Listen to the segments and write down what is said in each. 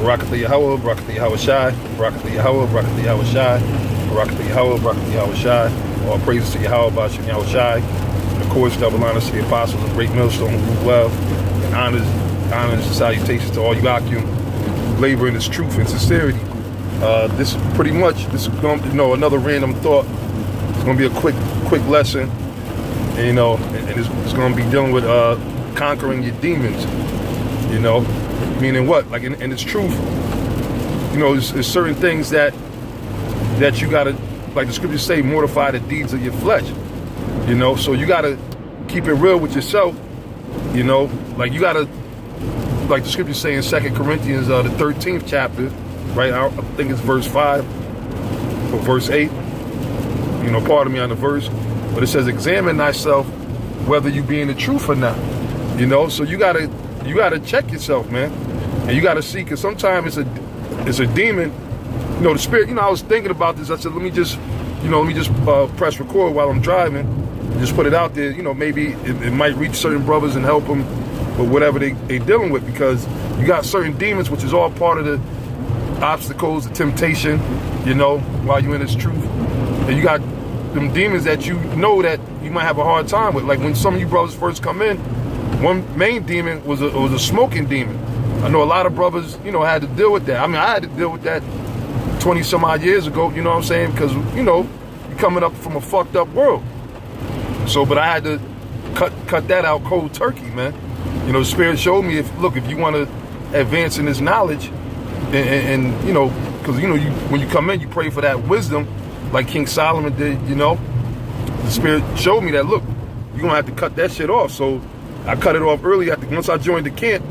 Barakatha Yahweh, Barakatha Yahweh Shai, Barakatha Yahweh, Barakatha Yahweh Shai, Barakatha Yahweh, Barakatha Yahweh Shai. All praises to Yahweh, Bashim Yahweh Shai. And of course, double honors to the apostles of Great Millstone who rule well. And honors and salutations to all you Akim who labor in this truth and sincerity. This is pretty much, this is going to, another random thought. It's going to be a quick lesson. And, and it's going to be dealing with conquering your demons. Meaning what? Like in its truth, there's certain things that you gotta, like the scriptures say, mortify the deeds of your flesh. So you gotta keep it real with yourself. Like you gotta, like the scriptures say in 2 Corinthians, the 13th chapter, right? I think it's verse 5 or verse 8. Pardon me on the verse, but it says, "Examine thyself whether you be in the truth or not." So you gotta check yourself, man, and you gotta see, because sometimes it's a demon. The spirit. I was thinking about this. I said, let me just press record while I'm driving, just put it out there. Maybe it might reach certain brothers and help them with whatever they dealing with, because you got certain demons, which is all part of the obstacles, the temptation. While you're in this truth, and you got them demons that that you might have a hard time with. Like when some of you brothers first come in. One main demon was a smoking demon. I know a lot of brothers, had to deal with that. I mean, I had to deal with that 20 some odd years ago, you know what I'm saying? Because, you're coming up from a fucked up world. So, but I had to cut that out cold turkey, man. The Spirit showed me, if you want to advance in this knowledge, and because, when you come in, you pray for that wisdom, like King Solomon did, the Spirit showed me that, look, you're going to have to cut that shit off. So, I cut it off early. Once I joined the camp,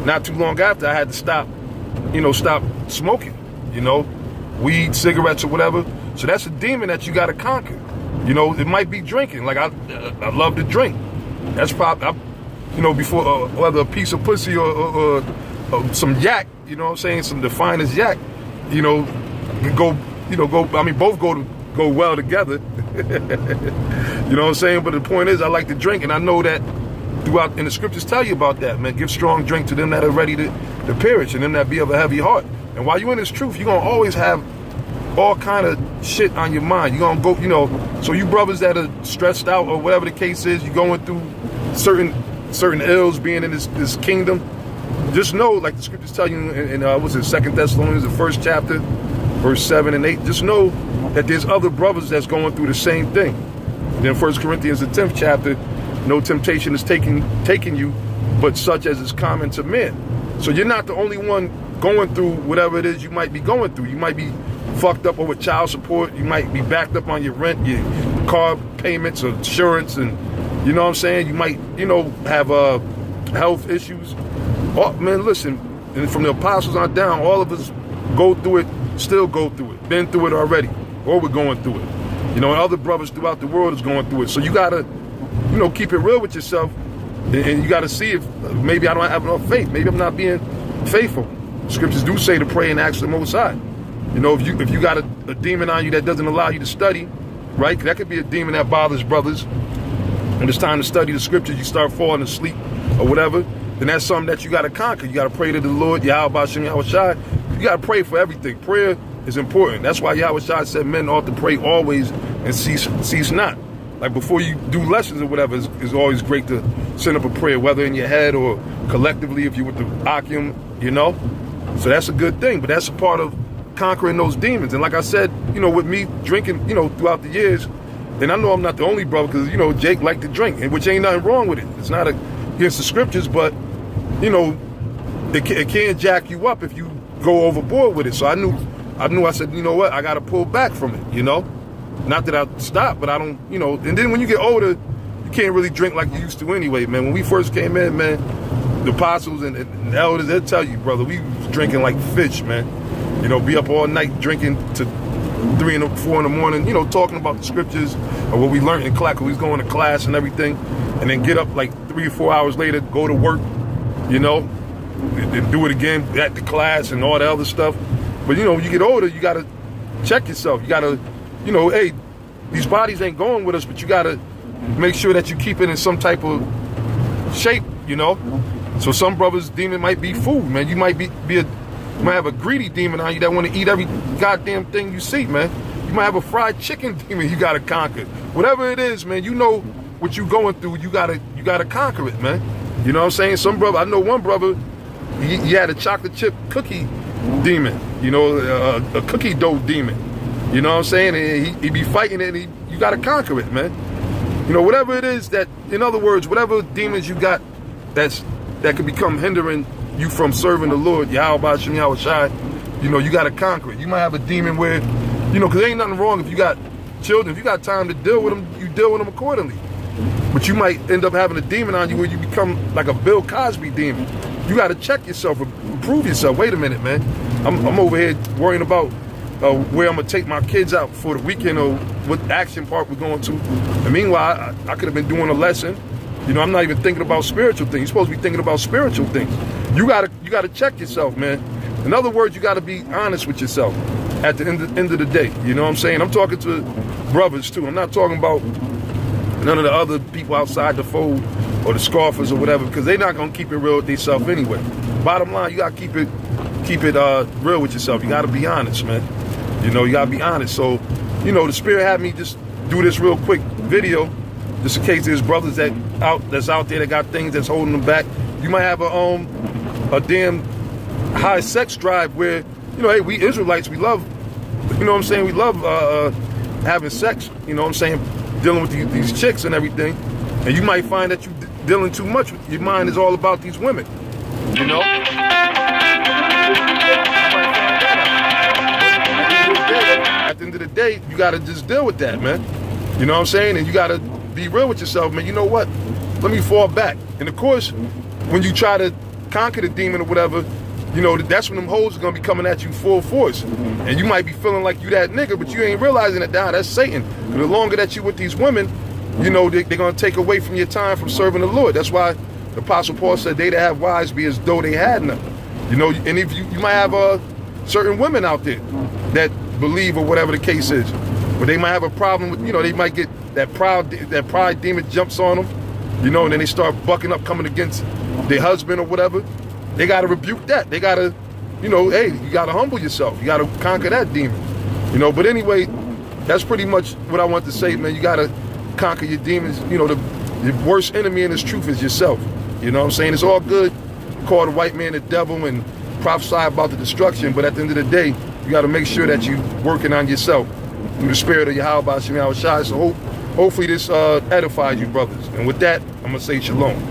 not too long after, I had to stop smoking, weed, cigarettes, or whatever. So that's a demon that you got to conquer. It might be drinking. Like I love to drink. That's probably, before whether a piece of pussy or some yak, some the finest yak, go. I mean, both go well together. What I'm saying? But the point is, I like to drink, and I know that. Throughout, and the scriptures tell you about that, man. Give strong drink to them that are ready to perish, and them that be of a heavy heart. And while you're in this truth, you're gonna always have all kind of shit on your mind. You're gonna go, so you brothers that are stressed out or whatever the case is, you're going through certain ills being in this kingdom. Just know, like the scriptures tell you in what's it, 2 Thessalonians, the 1st chapter, verse 7 and 8. Just know that there's other brothers that's going through the same thing. And then 1 Corinthians, the 10th chapter. No temptation is taking you, but such as is common to men. So you're not the only one going through whatever it is you might be going through. You might be fucked up over child support. You might be backed up on your rent, your car payments, or insurance, and you know what I'm saying? You might, have health issues. Oh, man, listen, and from the apostles on down, all of us go through it, still go through it, been through it already, or we're going through it. And other brothers throughout the world is going through it. So you gotta keep it real with yourself, and you got to see if maybe I don't have enough faith. Maybe I'm not being faithful. Scriptures do say to pray and ask the Most High. If you got a demon on you that doesn't allow you to study, right? That could be a demon that bothers brothers. When it's time to study the scriptures, you start falling asleep or whatever, then that's something that you got to conquer. You got to pray to the Lord, Yahweh Bashim Yahweh Shai. You got to pray for everything. Prayer is important. That's why Yahweh Shai said men ought to pray always and cease not. Like before you do lessons or whatever, it's always great to send up a prayer, whether in your head or collectively if you with the Akim, So that's a good thing, but that's a part of conquering those demons. And like I said, with me drinking, throughout the years, and I know I'm not the only brother, because, Jake liked to drink, which ain't nothing wrong with it. It's not against the scriptures, but, it can jack you up if you go overboard with it. So I said, you know what, I got to pull back from it, Not that I stop, but I don't, and then when you get older, you can't really drink like you used to anyway, man. When we first came in, man, the apostles and elders, they'll tell you, brother, we was drinking like fish, man. Be up all night drinking to 3 and 4 in the morning, talking about the scriptures or what we learned in class, 'cause we was going to class and everything, and then get up like 3 or 4 hours later, go to work, and do it again at the class and all the other stuff. But, when you get older, you got to check yourself. You got to, hey, these bodies ain't going with us, but you got to make sure that you keep it in some type of shape, So some brothers' demon might be food, man. You might be You might have a greedy demon on you that want to eat every goddamn thing you see, man. You might have a fried chicken demon you gotta conquer. Whatever it is, man, you know what you going through, you gotta conquer it, man. You know what I'm saying? Some brother, I know one brother, he had a chocolate chip cookie demon, you know, a cookie dough demon. You know what I'm saying? And he be fighting it, and you gotta conquer it, man. You know, whatever it is that, in other words, whatever demons you got that could become hindering you from serving the Lord, Yahweh Shem Yahweh Shai, you know, you gotta conquer it. You might have a demon where, you know, because there ain't nothing wrong if you got children. If you got time to deal with them, you deal with them accordingly. But you might end up having a demon on you where you become like a Bill Cosby demon. You got to check yourself, improve yourself. Wait a minute, man. I'm over here worrying about where I'm going to take my kids out for the weekend or what action park we're going to. And meanwhile, I could have been doing a lesson. You know, I'm not even thinking about spiritual things. You're supposed to be thinking about spiritual things. You gotta check yourself, man. In other words, you got to be honest with yourself at the end of the day. You know what I'm saying? I'm talking to brothers, too. I'm not talking about none of the other people outside the fold or the scoffers or whatever, because they're not going to keep it real with themselves anyway. Bottom line, you got to keep it real with yourself. You got to be honest, man. You know, you got to be honest. So, you know, the Spirit had me just do this real quick video, just in case there's brothers that's out there that got things that's holding them back. You might have a damn high sex drive where, you know, hey, we Israelites, we love, you know what I'm saying, we love having sex, you know what I'm saying, dealing with these chicks and everything. And you might find that you're dealing too much with, your mind is all about these women, you know? At the end of the day, you got to just deal with that, man. You know what I'm saying? And you got to be real with yourself, man. You know what? Let me fall back. And of course, when you try to conquer the demon or whatever, you know, that's when them hoes are going to be coming at you full force. And you might be feeling like you that nigga, but you ain't realizing that, that's Satan. And the longer that you with these women, you know, they're going to take away from your time from serving the Lord. That's why the Apostle Paul said they that have wives be as though they had none. You know, and if you might have certain women out there that believe or whatever the case is, but they might have a problem with, you know, they might get that pride demon jumps on them, you know, and then they start bucking up, coming against their husband or whatever. They got to rebuke that. They got to, you know, hey, you got to humble yourself. You got to conquer that demon, you know. But anyway, that's pretty much what I want to say, man. You got to conquer your demons. You know, the worst enemy in this truth is yourself. You know what I'm saying? It's all good to call the white man the devil and prophesy about the destruction, but at the end of the day, you got to make sure that you're working on yourself through the spirit of Yahweh Shem Yahweh Shai. So hopefully this edifies you, brothers. And with that, I'm going to say shalom.